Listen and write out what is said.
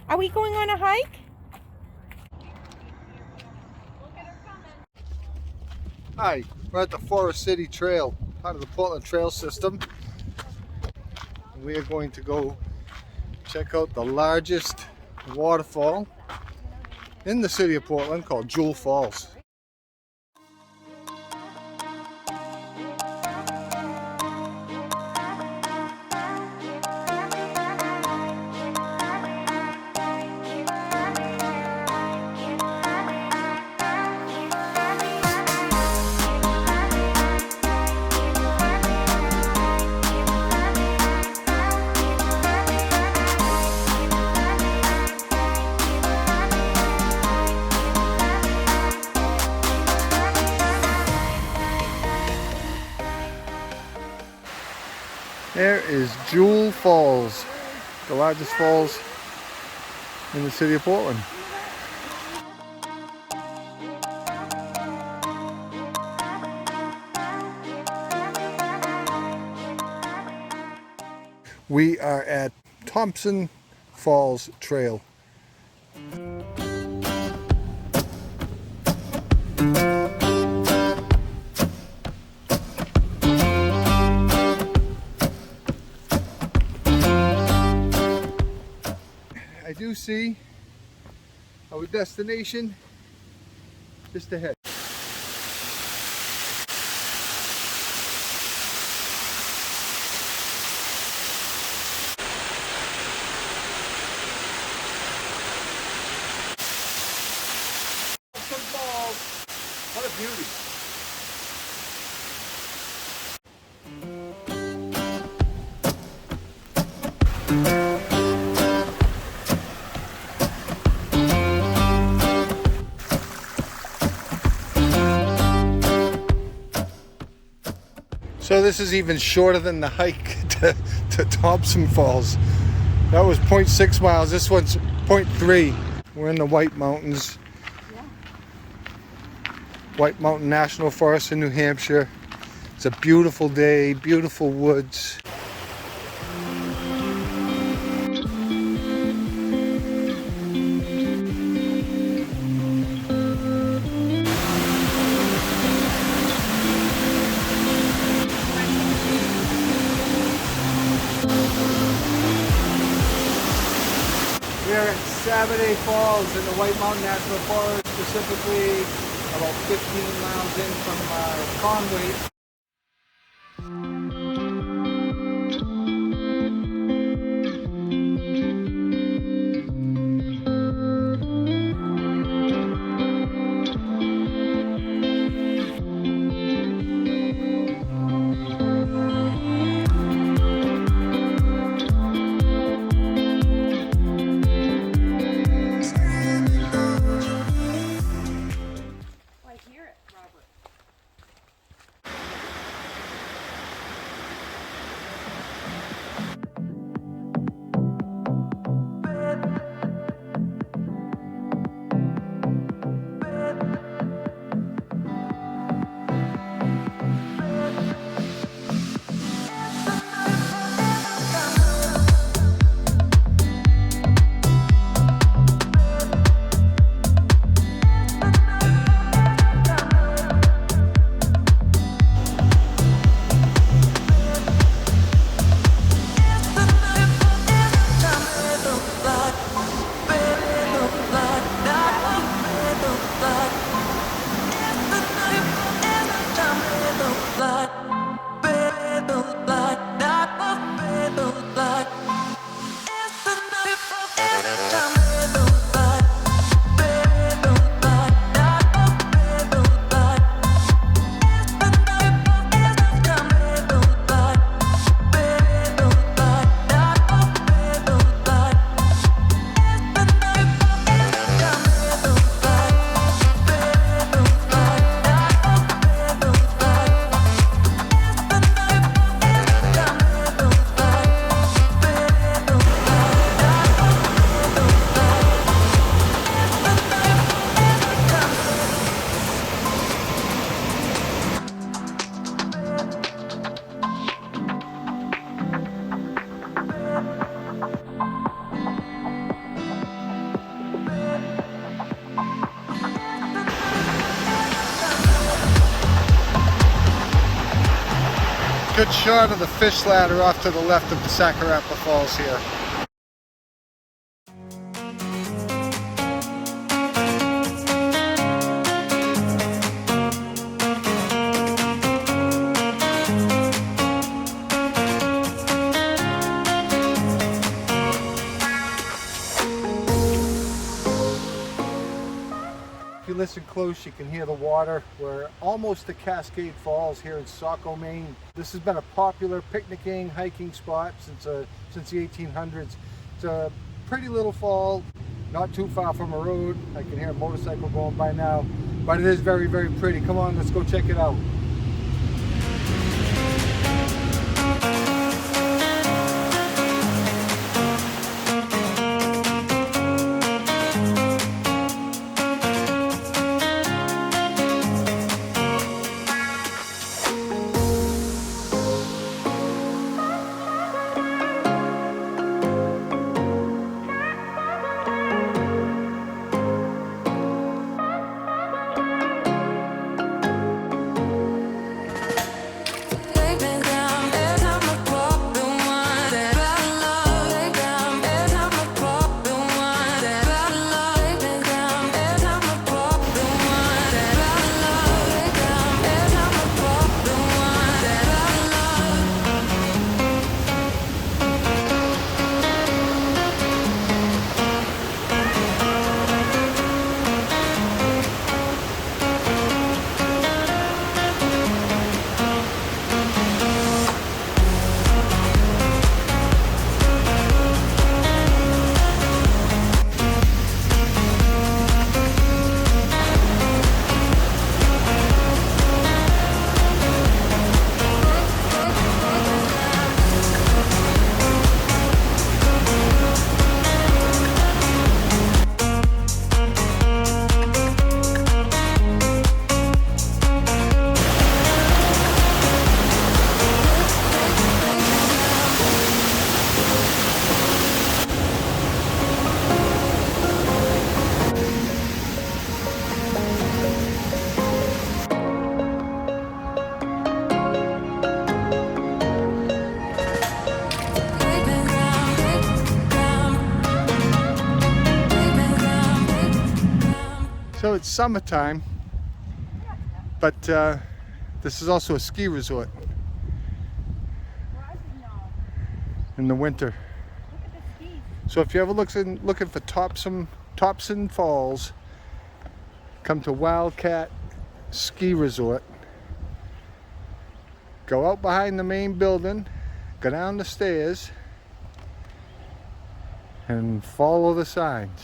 Are we going on a hike? Hi, we're at the Forest City Trail, part of the Portland Trail System. We are going to go check out the largest waterfall in the city of Portland called Jewell Falls. There is Jewell Falls, the largest falls in the city of Portland. We are at Thompson Falls Trail. I do see our destination just ahead. Some falls. What a beauty. So this is even shorter than the hike to Thompson Falls. That was 0.6 miles. This one's 0.3. We're in the White Mountains. White Mountain National Forest in New Hampshire. It's a beautiful day, beautiful woods. We are at Sabbaday Falls in the White Mountain National Forest, specifically about 15 miles in from Conway. Good shot of the fish ladder off to the left of the Saccarappa Falls here. If you listen close, you can hear the water. We're almost to Cascade Falls here in Saco, Maine. This has been a popular picnicking, hiking spot since the 1800s. It's a pretty little fall, not too far from a road. I can hear a motorcycle going by now, but it is very, very pretty. Come on, let's go check it out. So it's summertime, but this is also a ski resort in the winter. So if you ever looking for Thompson Falls, come to Wildcat Ski Resort. Go out behind the main building, go down the stairs, and follow the signs.